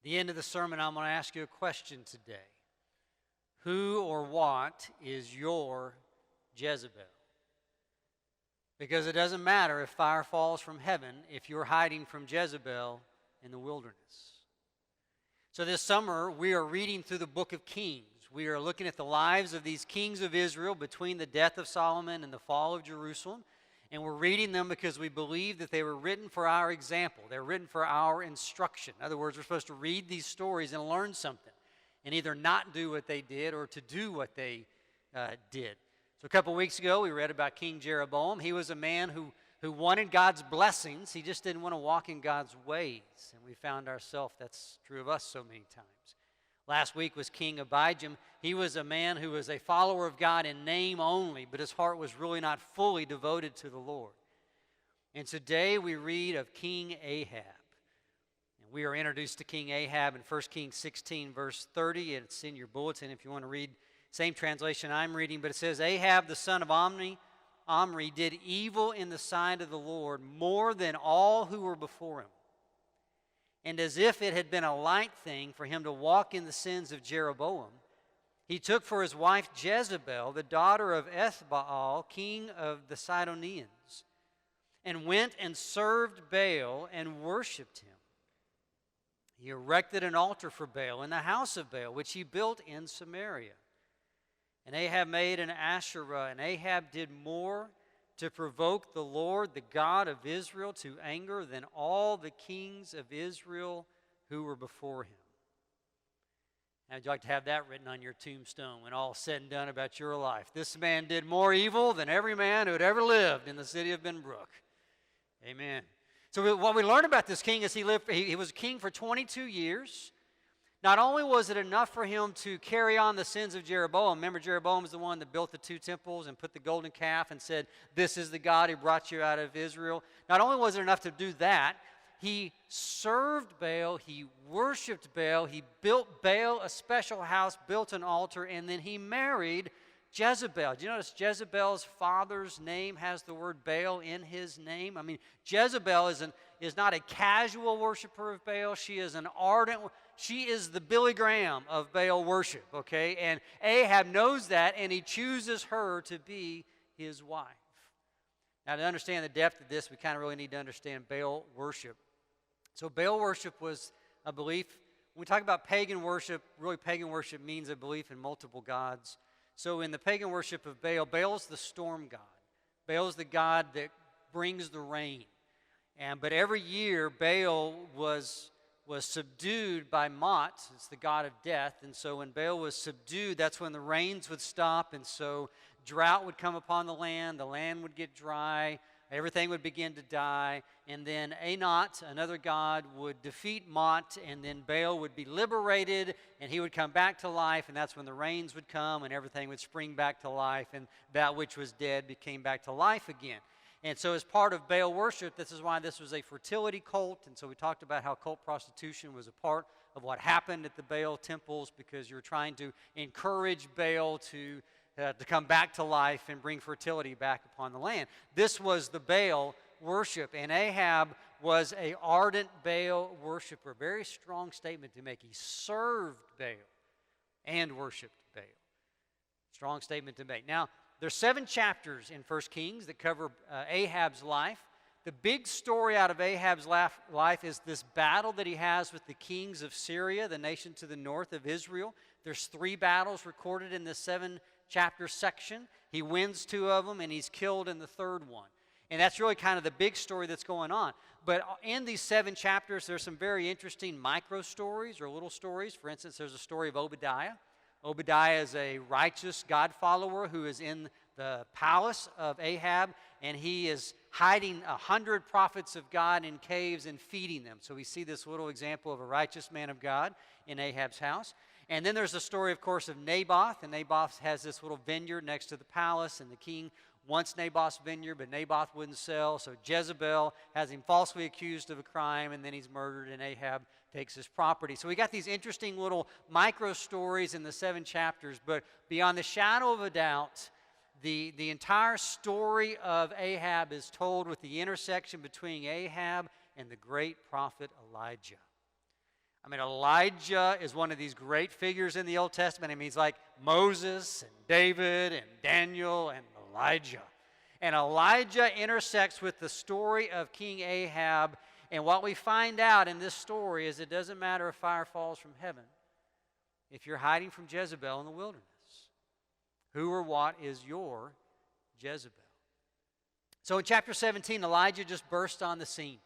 The end of the sermon, I'm going to ask you a question today. Who or what is your Jezebel? Because it doesn't matter if fire falls from heaven if you're hiding from Jezebel in the wilderness. So this summer, we are reading through the book of Kings. We are looking at the lives of these kings of Israel between the death of Solomon and the fall of Jerusalem. And we're reading them because we believe that they were written for our example. They're written for our instruction. In other words, we're supposed to read these stories and learn something, and either not do what they did or to do what they did. So a couple weeks ago, we read about King Jeroboam. He was a man who wanted God's blessings. He just didn't want to walk in God's ways. And we found ourselves, that's true of us so many times. Last week was King Abijam. He was a man who was a follower of God in name only, but his heart was really not fully devoted to the Lord. And today we read of King Ahab. And we are introduced to King Ahab in 1 Kings 16, verse 30. It's in your bulletin if you want to read. Same translation I'm reading, but it says, Ahab, the son of Omri, did evil in the sight of the Lord more than all who were before him. And as if it had been a light thing for him to walk in the sins of Jeroboam, he took for his wife Jezebel, the daughter of Ethbaal, king of the Sidonians, and went and served Baal and worshipped him. He erected an altar for Baal in the house of Baal, which he built in Samaria. And Ahab made an Asherah, and Ahab did more to provoke the Lord, the God of Israel, to anger than all the kings of Israel who were before him. Now, would you like to have that written on your tombstone when all is said and done about your life? This man did more evil than every man who had ever lived in the city of Benbrook. Amen. So what we learn about this king is he was king for 22 years. Not only was it enough for him to carry on the sins of Jeroboam. Remember, Jeroboam is the one that built the two temples and put the golden calf and said, this is the God who brought you out of Israel. Not only was it enough to do that, he served Baal, he worshiped Baal, he built Baal a special house, built an altar, and then he married Jezebel. Do you notice Jezebel's father's name has the word Baal in his name? I mean, Jezebel is not a casual worshiper of Baal. She is an ardent, she is the Billy Graham of Baal worship, okay? And Ahab knows that, and he chooses her to be his wife. Now, to understand the depth of this, we kind of really need to understand Baal worship. So Baal worship was a belief. When we talk about pagan worship, really pagan worship means a belief in multiple gods. So in the pagan worship of Baal, Baal is the storm god. Baal is the god that brings the rain. But every year, Baal was subdued by Mot. It's the god of death. And so when Baal was subdued, that's when the rains would stop. And so drought would come upon the land would get dry, everything would begin to die. And then Anot, another god, would defeat Mot, and then Baal would be liberated, and he would come back to life, and that's when the rains would come, and everything would spring back to life, and that which was dead became back to life again. And so as part of Baal worship, this is why this was a fertility cult. And so we talked about how cult prostitution was a part of what happened at the Baal temples, because you're trying to encourage Baal to come back to life and bring fertility back upon the land. This was the Baal worship, and Ahab was an ardent Baal worshiper. Very strong statement to make. He served Baal and worshipped Baal. Strong statement to make. Now, there's 7 chapters in 1 Kings that cover Ahab's life. The big story out of Ahab's life is this battle that he has with the kings of Syria, the nation to the north of Israel. There's 3 battles recorded in this 7-chapter section. He wins 2 of them, and he's killed in the 3rd one. And that's really kind of the big story that's going on. But in these 7 chapters, there's some very interesting micro stories or little stories. For instance, there's a story of Obadiah. Obadiah is a righteous God follower who is in the palace of Ahab, and he is hiding 100 prophets of God in caves and feeding them. So we see this little example of a righteous man of God in Ahab's house. And then there's the story, of course, of Naboth. And Naboth has this little vineyard next to the palace, and the king wants Naboth's vineyard, but Naboth wouldn't sell. So Jezebel has him falsely accused of a crime, and then he's murdered, and Ahab takes his property. So we got these interesting little micro stories in the 7 chapters, but beyond the shadow of a doubt, the entire story of Ahab is told with the intersection between Ahab and the great prophet Elijah. I mean, Elijah is one of these great figures in the Old Testament. I mean, he's like Moses and David and Daniel and Elijah. And Elijah intersects with the story of King Ahab. And what we find out in this story is it doesn't matter if fire falls from heaven, if you're hiding from Jezebel in the wilderness. Who or what is your Jezebel? So in chapter 17, Elijah just burst on the scene.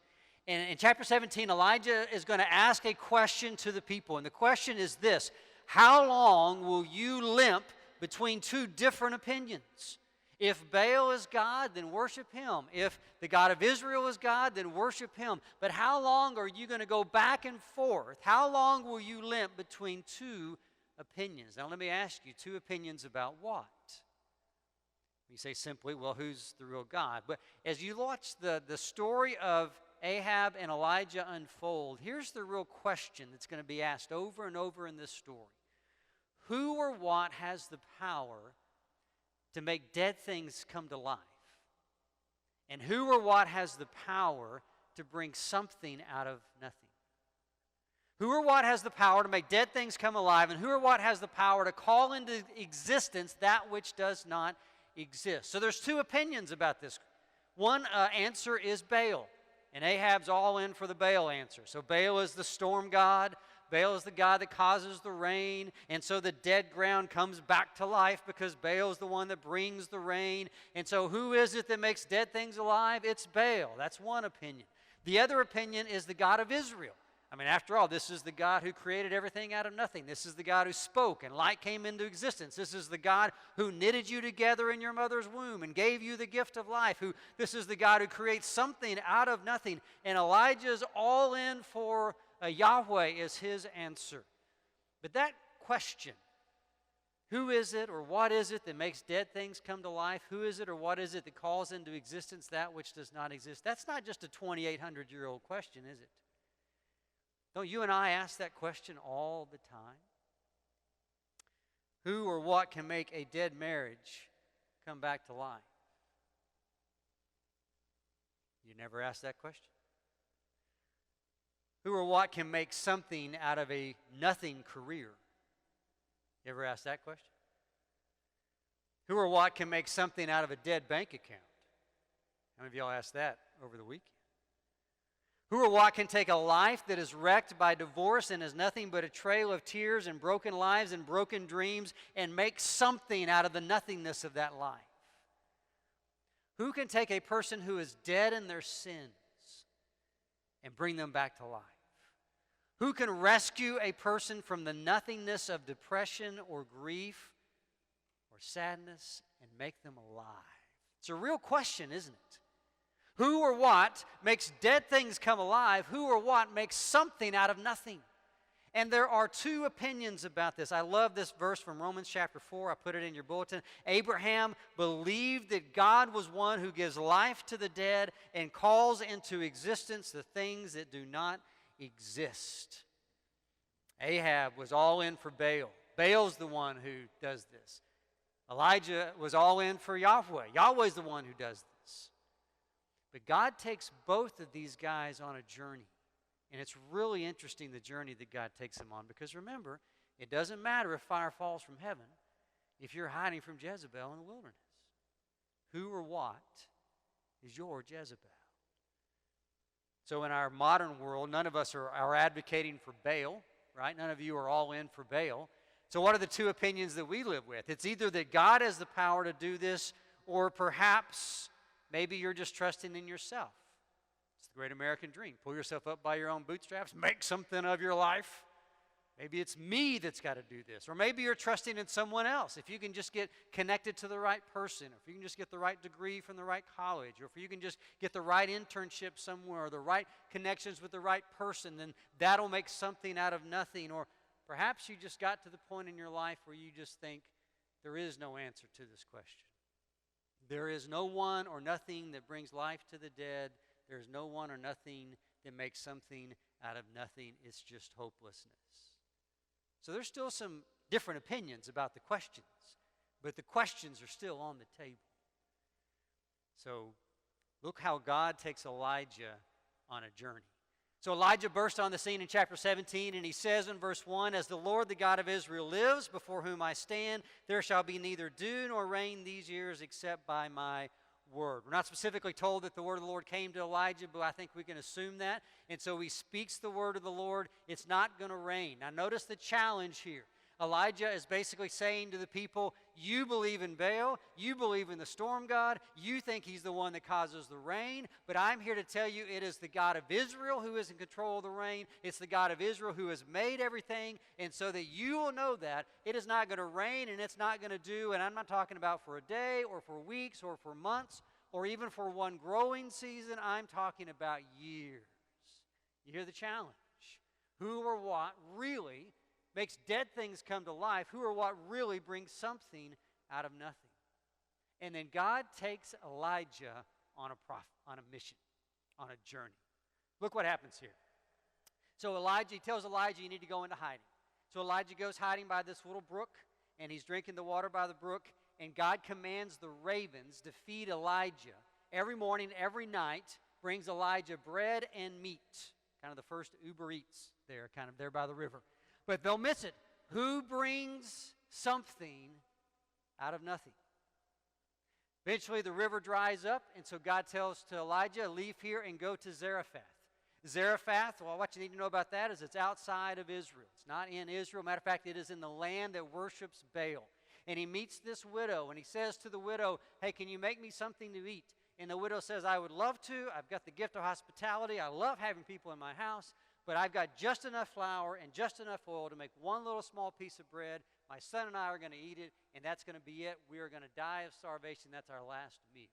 And in chapter 17, Elijah is going to ask a question to the people. And the question is this: how long will you limp between two different opinions? If Baal is God, then worship him. If the God of Israel is God, then worship him. But how long are you going to go back and forth? How long will you limp between two opinions? Now let me ask you, two opinions about what? You say simply, well, who's the real God? But as you watch the story of Ahab and Elijah unfold, here's the real question that's going to be asked over and over in this story. Who or what has the power to make dead things come to life? And who or what has the power to bring something out of nothing? Who or what has the power to make dead things come alive? And who or what has the power to call into existence that which does not exist? So there's two opinions about this. One answer is Baal. And Ahab's all in for the Baal answer. So Baal is the storm god. Baal is the god that causes the rain. And so the dead ground comes back to life because Baal is the one that brings the rain. And so who is it that makes dead things alive? It's Baal. That's one opinion. The other opinion is the God of Israel. I mean, after all, this is the God who created everything out of nothing. This is the God who spoke and light came into existence. This is the God who knitted you together in your mother's womb and gave you the gift of life. This is the God who creates something out of nothing. And Elijah's all in for Yahweh is his answer. But that question, who is it or what is it that makes dead things come to life? Who is it or what is it that calls into existence that which does not exist? That's not just a 2,800-year-old question, is it? Don't you and I ask that question all the time? Who or what can make a dead marriage come back to life? You never ask that question. Who or what can make something out of a nothing career? You ever ask that question? Who or what can make something out of a dead bank account? How many of y'all asked that over the weekend? Who or what can take a life that is wrecked by divorce and is nothing but a trail of tears and broken lives and broken dreams and make something out of the nothingness of that life? Who can take a person who is dead in their sins and bring them back to life? Who can rescue a person from the nothingness of depression or grief or sadness and make them alive? It's a real question, isn't it? Who or what makes dead things come alive? Who or what makes something out of nothing? And there are two opinions about this. I love this verse from Romans chapter 4. I put it in your bulletin. Abraham believed that God was one who gives life to the dead and calls into existence the things that do not exist. Ahab was all in for Baal. Baal's the one who does this. Elijah was all in for Yahweh. Yahweh's the one who does this. But God takes both of these guys on a journey. And it's really interesting, the journey that God takes them on. Because remember, it doesn't matter if fire falls from heaven if you're hiding from Jezebel in the wilderness. Who or what is your Jezebel? So in our modern world, none of us are advocating for Baal, right? None of you are all in for Baal. So what are the two opinions that we live with? It's either that God has the power to do this, or perhaps maybe you're just trusting in yourself. It's the great American dream. Pull yourself up by your own bootstraps. Make something of your life. Maybe it's me that's got to do this. Or maybe you're trusting in someone else. If you can just get connected to the right person, or if you can just get the right degree from the right college, or if you can just get the right internship somewhere, or the right connections with the right person, then that'll make something out of nothing. Or perhaps you just got to the point in your life where you just think there is no answer to this question. There is no one or nothing that brings life to the dead. There is no one or nothing that makes something out of nothing. It's just hopelessness. So there's still some different opinions about the questions, but the questions are still on the table. So look how God takes Elijah on a journey. So Elijah burst on the scene in chapter 17, and he says in verse 1, "As the Lord, the God of Israel, lives, before whom I stand, there shall be neither dew nor rain these years except by my word." We're not specifically told that the word of the Lord came to Elijah, but I think we can assume that. And so he speaks the word of the Lord. It's not going to rain. Now notice the challenge here. Elijah is basically saying to the people, you believe in Baal, you believe in the storm god, you think he's the one that causes the rain, but I'm here to tell you it is the God of Israel who is in control of the rain. It's the God of Israel who has made everything, and so that you will know that it is not going to rain and it's not going to dew, and I'm not talking about for a day or for weeks or for months or even for one growing season. I'm talking about years. You hear the challenge. Who or what really makes dead things come to life? Who or what really brings something out of nothing? And then God takes Elijah on a mission, on a journey. Look what happens here. So he tells Elijah, you need to go into hiding. So Elijah goes hiding by this little brook, and he's drinking the water by the brook, and God commands the ravens to feed Elijah. Every morning, every night, brings Elijah bread and meat. Kind of the first Uber Eats there, kind of there by the river. But they'll miss it. Who brings something out of nothing? Eventually the river dries up, and so God tells to Elijah, leave here and go to Zarephath. Zarephath, well, what you need to know about that is it's outside of Israel. It's not in Israel. Matter of fact, it is in the land that worships Baal. And he meets this widow, and he says to the widow, hey, can you make me something to eat? And the widow says, I would love to. I've got the gift of hospitality. I love having people in my house. But I've got just enough flour and just enough oil to make one little small piece of bread. My son and I are going to eat it, and that's going to be it. We are going to die of starvation. That's our last meal.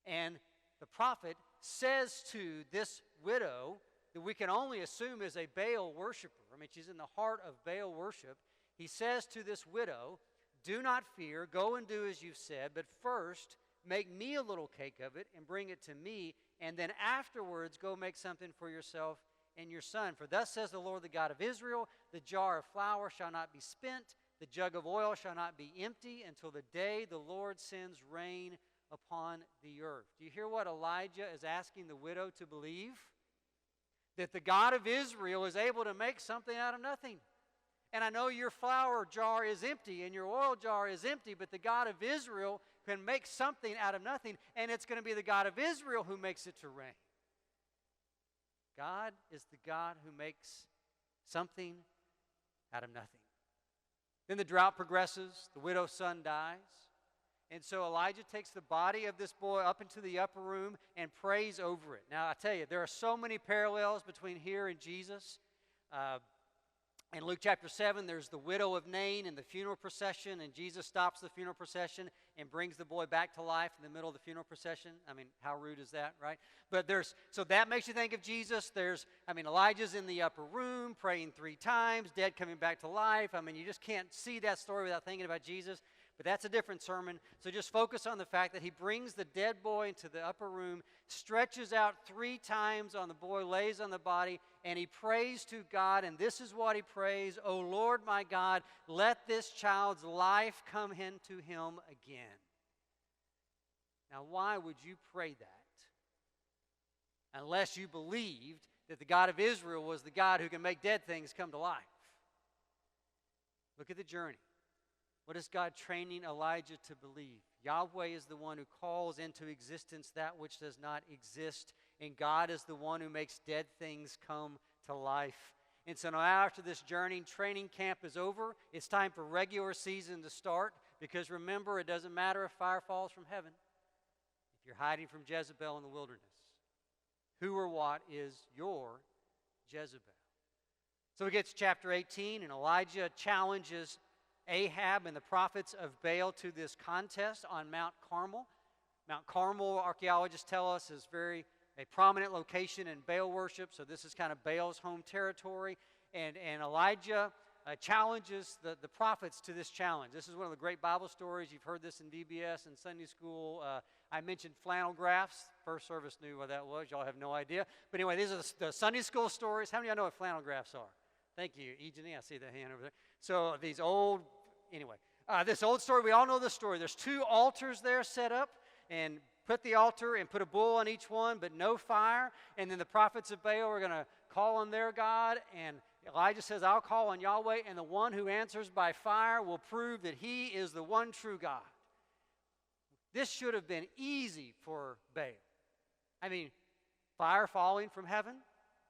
And the prophet says to this widow, that we can only assume is a Baal worshiper. I mean, she's in the heart of Baal worship. He says to this widow, do not fear. Go and do as you've said, but first make me a little cake of it and bring it to me, and then afterwards go make something for yourself and your son. For thus says the Lord, the God of Israel, the jar of flour shall not be spent, the jug of oil shall not be empty until the day the Lord sends rain upon the earth. Do you hear what Elijah is asking the widow to believe? That the God of Israel is able to make something out of nothing. And I know your flour jar is empty and your oil jar is empty, but the God of Israel can make something out of nothing, and it's going to be the God of Israel who makes it to rain. God is the God who makes something out of nothing. Then the drought progresses. The widow's son dies. And so Elijah takes the body of this boy up into the upper room and prays over it. Now, I tell you, there are so many parallels between here and Jesus. In Luke chapter 7, there's the widow of Nain and the funeral procession, and Jesus stops the funeral procession and brings the boy back to life in the middle of the funeral procession. I mean, how rude is that, right? But so that makes you think of Jesus. Elijah's in the upper room praying 3 times, dead coming back to life. I mean, you just can't see that story without thinking about Jesus. But that's a different sermon. So just focus on the fact that he brings the dead boy into the upper room, stretches out 3 times on the boy, lays on the body, and he prays to God. And this is what he prays: O Lord my God, let this child's life come into him again. Now, why would you pray that? Unless you believed that the God of Israel was the God who can make dead things come to life. Look at the journey. What is God training Elijah to believe? Yahweh is the one who calls into existence that which does not exist, and God is the one who makes dead things come to life. And so now after this journey, training camp is over. It's time for regular season to start, because remember, it doesn't matter if fire falls from heaven if you're hiding from Jezebel in the wilderness. Who or what is your Jezebel? So we get to chapter 18, and Elijah challenges Ahab and the prophets of Baal to this contest on Mount Carmel. Mount Carmel, archaeologists tell us, is a prominent location in Baal worship, so this is kind of Baal's home territory. And Elijah challenges the prophets to this challenge. This is one of the great Bible stories. You've heard this in VBS and Sunday school. I mentioned flannel graphs. First service knew what that was. Y'all have no idea. But anyway, these are the Sunday school stories. How many of y'all know what flannel graphs are? Thank you, Eugenie. I see the hand over there. So this old story, we all know the story. There's 2 altars there set up, and put the altar and put a bull on each one, but no fire. And then the prophets of Baal are going to call on their God, and Elijah says, I'll call on Yahweh, and the one who answers by fire will prove that he is the one true God. This should have been easy for Baal. I mean, fire falling from heaven?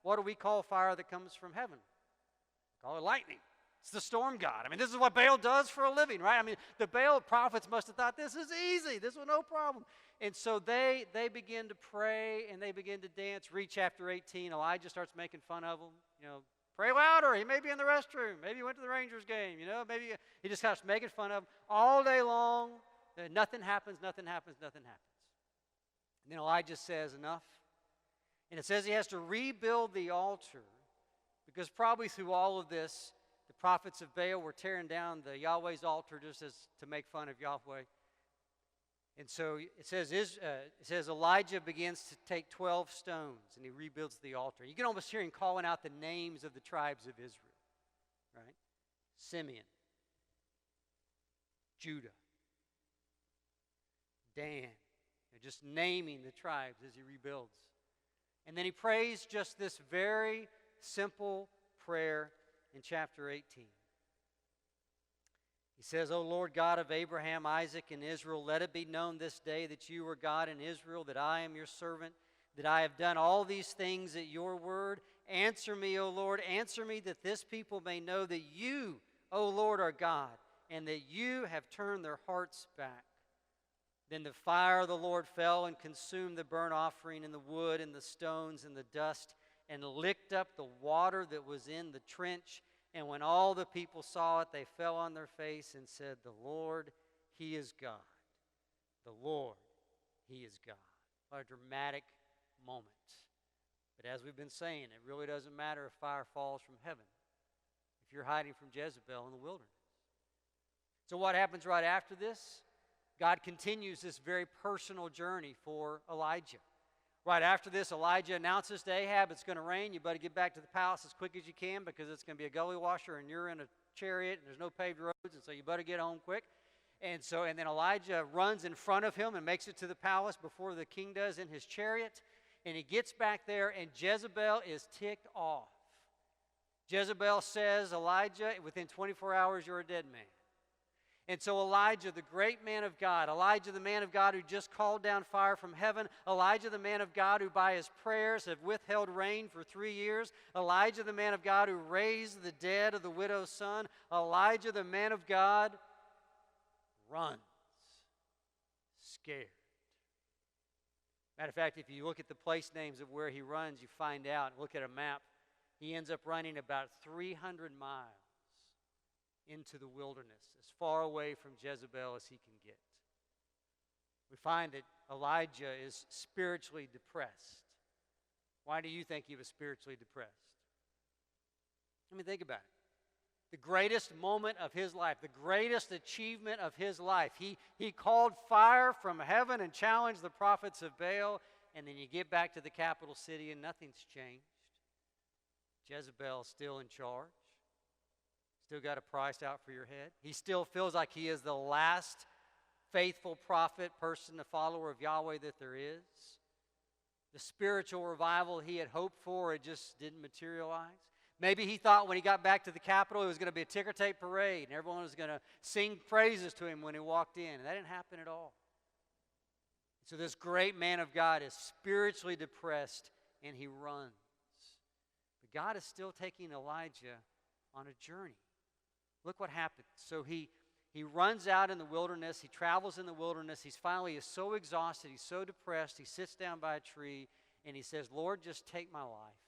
What do we call fire that comes from heaven? We call it lightning. It's the storm god. I mean, this is what Baal does for a living, right? I mean, the Baal prophets must have thought, this is easy. This was no problem. And so they begin to pray, and they begin to dance. Read chapter 18. Elijah starts making fun of them. You know, pray louder. He may be in the restroom. Maybe he went to the Rangers game. You know, maybe he just starts making fun of them all day long. Nothing happens, nothing happens, nothing happens. And then Elijah says, enough. And it says he has to rebuild the altar, because probably through all of this, the prophets of Baal were tearing down the Yahweh's altar just as to make fun of Yahweh. And so it says Elijah begins to take 12 stones and he rebuilds the altar. You can almost hear him calling out the names of the tribes of Israel, right? Simeon, Judah, Dan, just naming the tribes as he rebuilds. And then he prays just this very simple prayer in chapter 18. He says, O Lord God of Abraham, Isaac, and Israel, let it be known this day that you are God in Israel, that I am your servant, that I have done all these things at your word. Answer me, O Lord, answer me, that this people may know that you, O Lord, are God, and that you have turned their hearts back. Then the fire of the Lord fell and consumed the burnt offering and the wood and the stones and the dust, and licked up the water that was in the trench. And when all the people saw it, they fell on their face and said, the Lord, he is God. The Lord, he is God. What a dramatic moment. But as we've been saying, it really doesn't matter if fire falls from heaven if you're hiding from Jezebel in the wilderness. So what happens right after this? God continues this very personal journey for Elijah. Right after this, Elijah announces to Ahab, it's going to rain. You better get back to the palace as quick as you can, because it's going to be a gully washer and you're in a chariot and there's no paved roads, and so you better get home quick. And then Elijah runs in front of him and makes it to the palace before the king does in his chariot. And he gets back there, and Jezebel is ticked off. Jezebel says, Elijah, within 24 hours you're a dead man. And so Elijah, the great man of God, Elijah, the man of God who just called down fire from heaven, Elijah, the man of God who by his prayers have withheld rain for 3 years, Elijah, the man of God who raised the dead of the widow's son, Elijah, the man of God, runs, scared. Matter of fact, if you look at the place names of where he runs, you find out, look at a map, he ends up running about 300 miles into the wilderness, as far away from Jezebel as he can get. We find that Elijah is spiritually depressed. Why do you think he was spiritually depressed? I mean, think about it. The greatest moment of his life, the greatest achievement of his life. He called fire from heaven and challenged the prophets of Baal, and then you get back to the capital city and nothing's changed. Jezebel's still in charge. Still got a price out for your head. He still feels like he is the last faithful prophet, person, a follower of Yahweh that there is. The spiritual revival he had hoped for, it just didn't materialize. Maybe he thought when he got back to the capital it was going to be a ticker tape parade and everyone was going to sing praises to him when he walked in. And that didn't happen at all. So this great man of God is spiritually depressed and he runs. But God is still taking Elijah on a journey. Look what happens. So he runs out in the wilderness. He travels in the wilderness. He's so exhausted. He's so depressed. He sits down by a tree and he says, Lord, just take my life.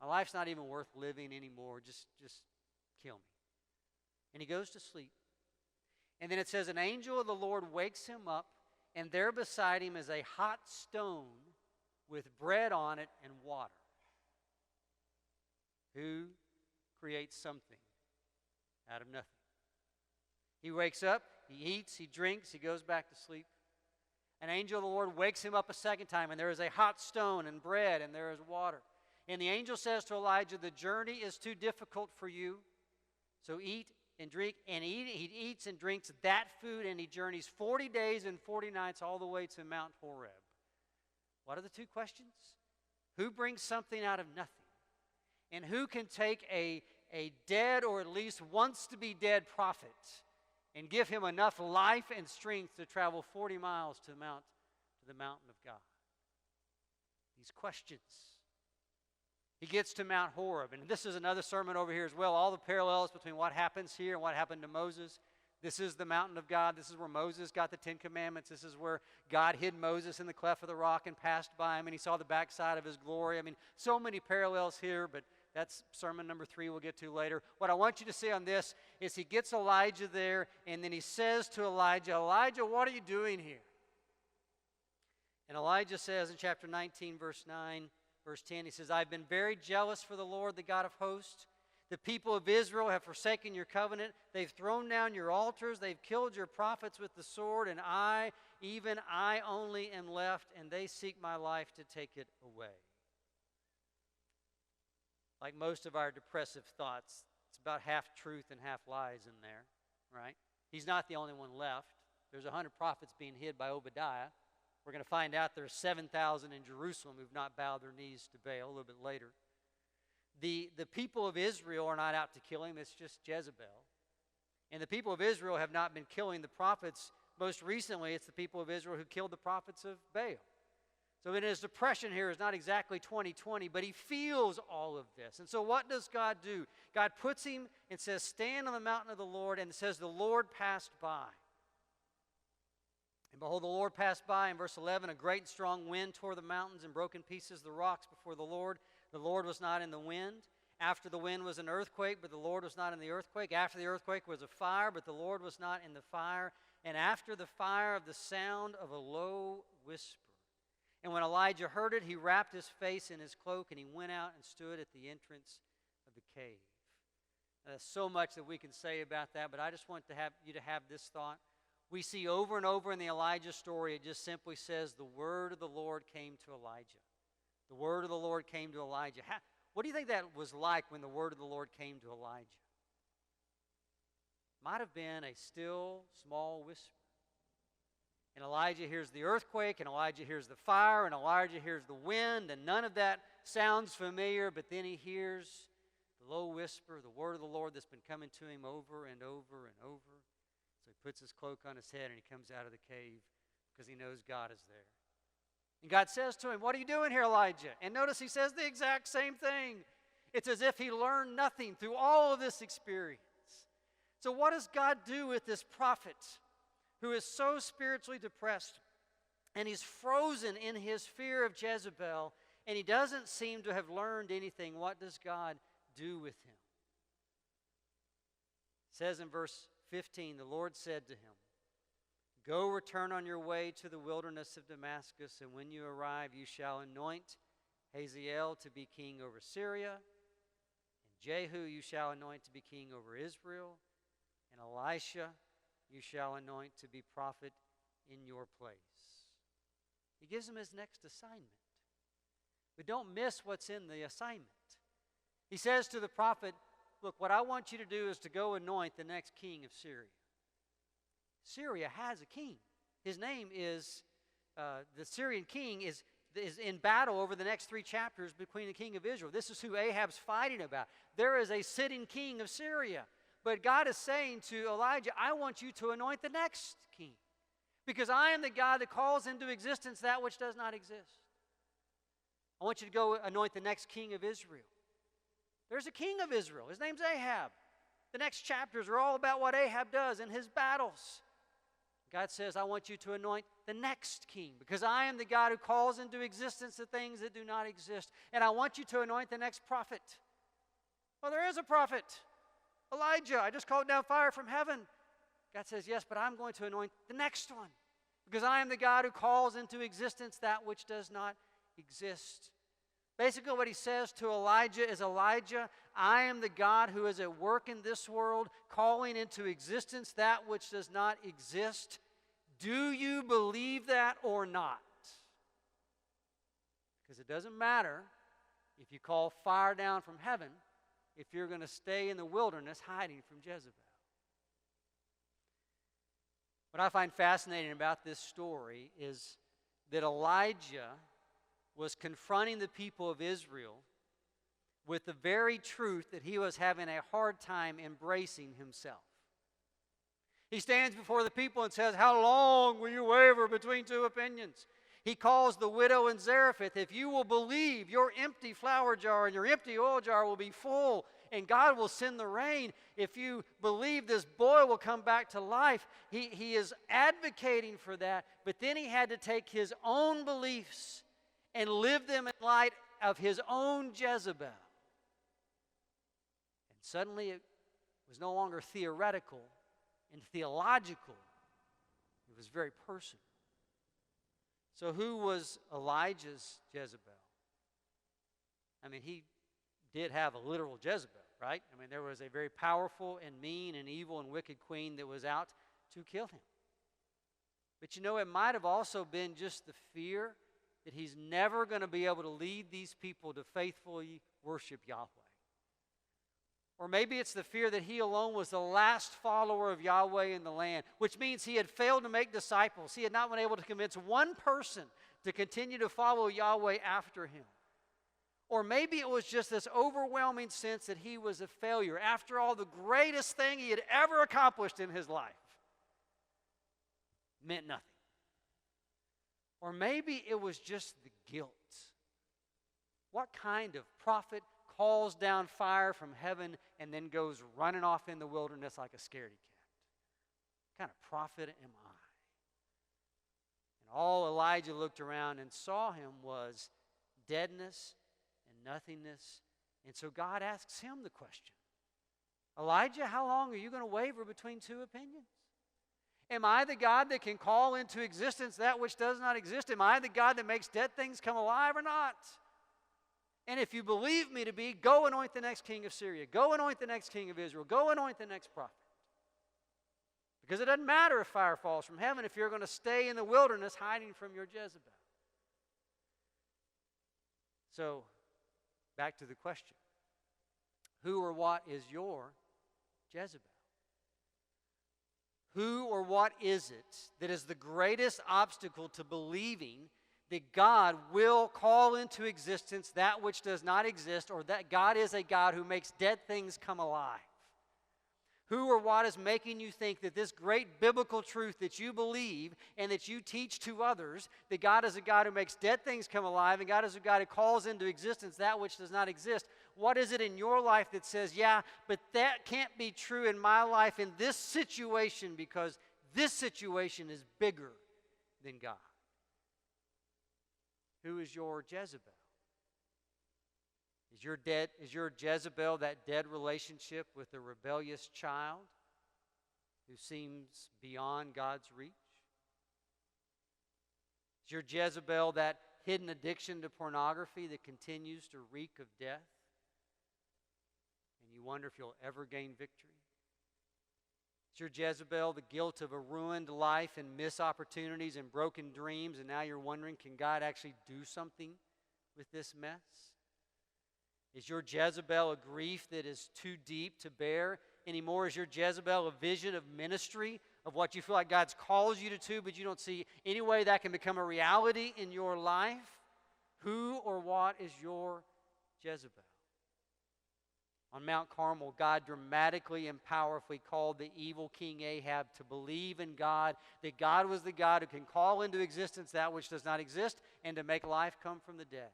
My life's not even worth living anymore. Just kill me. And he goes to sleep. And then it says, an angel of the Lord wakes him up, and there beside him is a hot stone with bread on it and water. Who creates something out of nothing? He wakes up, he eats, he drinks, he goes back to sleep. An angel of the Lord wakes him up a second time, and there is a hot stone and bread, and there is water. And the angel says to Elijah, the journey is too difficult for you, so eat and drink. And he eats and drinks that food, and he journeys 40 days and 40 nights all the way to Mount Horeb. What are the two questions? Who brings something out of nothing? And who can take a dead or at least wants to be dead prophet and give him enough life and strength to travel 40 miles to the mountain of God? These questions. He gets to Mount Horeb, and this is another sermon over here as well, all the parallels between what happens here and what happened to Moses. This is the mountain of God. This is where Moses got the 10 Commandments. This is where God hid Moses in the cleft of the rock and passed by him, and he saw the backside of his glory. I mean, so many parallels here, but that's sermon number 3 we'll get to later. What I want you to see on this is he gets Elijah there, and then he says to Elijah, Elijah, what are you doing here? And Elijah says in chapter 19, verse 9, verse 10, he says, I've been very jealous for the Lord, the God of hosts. The people of Israel have forsaken your covenant. They've thrown down your altars. They've killed your prophets with the sword. And I, even I only am left, and they seek my life to take it away. Like most of our depressive thoughts, it's about half truth and half lies in there, right? He's not the only one left. There's 100 prophets being hid by Obadiah. We're going to find out there's 7,000 in Jerusalem who've not bowed their knees to Baal a little bit later. The people of Israel are not out to kill him. It's just Jezebel. And the people of Israel have not been killing the prophets. Most recently, it's the people of Israel who killed the prophets of Baal. So in his depression here is not exactly 2020, but he feels all of this. And so what does God do? God puts him and says, stand on the mountain of the Lord, and it says the Lord passed by. And behold, the Lord passed by, in verse 11, a great and strong wind tore the mountains and broke in pieces the rocks before the Lord. The Lord was not in the wind. After the wind was an earthquake, but the Lord was not in the earthquake. After the earthquake was a fire, but the Lord was not in the fire. And after the fire, the sound of a low whisper. And when Elijah heard it, he wrapped his face in his cloak, and he went out and stood at the entrance of the cave. Now, there's so much that we can say about that, but I just want you to have this thought. We see over and over in the Elijah story, it just simply says, the word of the Lord came to Elijah. The word of the Lord came to Elijah. What do you think that was like when the word of the Lord came to Elijah? Might have been a still, small whisper. And Elijah hears the earthquake, and Elijah hears the fire, and Elijah hears the wind, and none of that sounds familiar, but then he hears the low whisper, the word of the Lord that's been coming to him over and over and over. So he puts his cloak on his head, and he comes out of the cave because he knows God is there. And God says to him, what are you doing here, Elijah? And notice he says the exact same thing. It's as if he learned nothing through all of this experience. So what does God do with this prophet who is so spiritually depressed, and he's frozen in his fear of Jezebel, and he doesn't seem to have learned anything? What does God do with him? It says in verse 15, the Lord said to him, go, return on your way to the wilderness of Damascus, and when you arrive, you shall anoint Hazael to be king over Syria, and Jehu you shall anoint to be king over Israel, and Elisha you shall anoint to be prophet in your place. He gives him his next assignment. But don't miss what's in the assignment. He says to the prophet, look, what I want you to do is to go anoint the next king of Syria. Syria has a king. His name is, the Syrian king is in battle over the next 3 chapters between the king of Israel. This is who Ahab's fighting about. There is a sitting king of Syria. But God is saying to Elijah, I want you to anoint the next king, because I am the God that calls into existence that which does not exist. I want you to go anoint the next king of Israel. There's a king of Israel. His name's Ahab. The next chapters are all about what Ahab does in his battles. God says, I want you to anoint the next king, because I am the God who calls into existence the things that do not exist. And I want you to anoint the next prophet. Well, there is a prophet, Elijah. I just called down fire from heaven. God says, yes, but I'm going to anoint the next one, because I am the God who calls into existence that which does not exist. Basically, what he says to Elijah is, Elijah, I am the God who is at work in this world, calling into existence that which does not exist. Do you believe that or not? Because it doesn't matter if you call fire down from heaven if you're going to stay in the wilderness hiding from Jezebel. What I find fascinating about this story is that Elijah was confronting the people of Israel with the very truth that he was having a hard time embracing himself. He stands before the people and says, "How long will you waver between two opinions?" He calls the widow in Zarephath, "If you will believe, your empty flour jar and your empty oil jar will be full, and God will send the rain. If you believe, this boy will come back to life." He is advocating for that, but then he had to take his own beliefs and live them in light of his own Jezebel. And suddenly it was no longer theoretical and theological. It was very personal. So who was Elijah's Jezebel? I mean, he did have a literal Jezebel, right? I mean, there was a very powerful and mean and evil and wicked queen that was out to kill him. But you know, it might have also been just the fear that he's never going to be able to lead these people to faithfully worship Yahweh. Or maybe it's the fear that he alone was the last follower of Yahweh in the land, which means he had failed to make disciples. He had not been able to convince one person to continue to follow Yahweh after him. Or maybe it was just this overwhelming sense that he was a failure. After all, the greatest thing he had ever accomplished in his life meant nothing. Or maybe it was just the guilt. What kind of prophet calls down fire from heaven and then goes running off in the wilderness like a scaredy cat? What kind of prophet am I? And all Elijah looked around and saw him was deadness and nothingness. And so God asks him the question, "Elijah, how long are you going to waver between two opinions? Am I the God that can call into existence that which does not exist? Am I the God that makes dead things come alive or not? And if you believe me to be, go anoint the next king of Syria. Go anoint the next king of Israel. Go anoint the next prophet." Because it doesn't matter if fire falls from heaven if you're going to stay in the wilderness hiding from your Jezebel. So, back to the question. Who or what is your Jezebel? Who or what is it that is the greatest obstacle to believing that God will call into existence that which does not exist, or that God is a God who makes dead things come alive? Who or what is making you think that this great biblical truth that you believe and that you teach to others, that God is a God who makes dead things come alive and God is a God who calls into existence that which does not exist, what is it in your life that says, "Yeah, but that can't be true in my life in this situation because this situation is bigger than God"? Who is your Jezebel? Is your Jezebel that dead relationship with a rebellious child who seems beyond God's reach? Is your Jezebel that hidden addiction to pornography that continues to reek of death? And you wonder if you'll ever gain victory? Is your Jezebel the guilt of a ruined life and missed opportunities and broken dreams, and now you're wondering, can God actually do something with this mess? Is your Jezebel a grief that is too deep to bear anymore? Is your Jezebel a vision of ministry, of what you feel like God's calls you to do, but you don't see any way that can become a reality in your life? Who or what is your Jezebel? On Mount Carmel, God dramatically and powerfully called the evil King Ahab to believe in God, that God was the God who can call into existence that which does not exist and to make life come from the dead.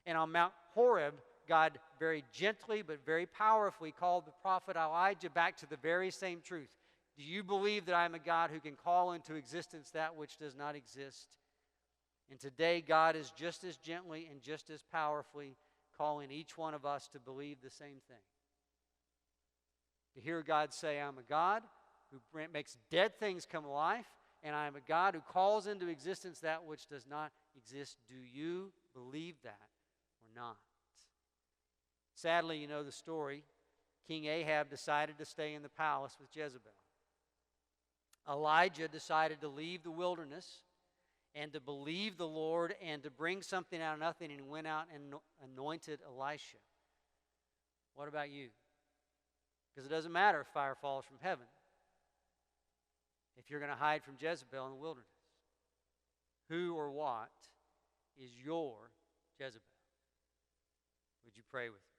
And on Mount Horeb, God very gently but very powerfully called the prophet Elijah back to the very same truth. Do you believe that I am a God who can call into existence that which does not exist? And today, God is just as gently and just as powerfully calling each one of us to believe the same thing. To hear God say, "I'm a God who makes dead things come alive, and I am a God who calls into existence that which does not exist." Do you believe that or not? Sadly, you know the story. King Ahab decided to stay in the palace with Jezebel. Elijah decided to leave the wilderness and to believe the Lord and to bring something out of nothing, and went out and anointed Elisha. What about you? Because it doesn't matter if fire falls from heaven if you're going to hide from Jezebel in the wilderness. Who or what is your Jezebel? Would you pray with me?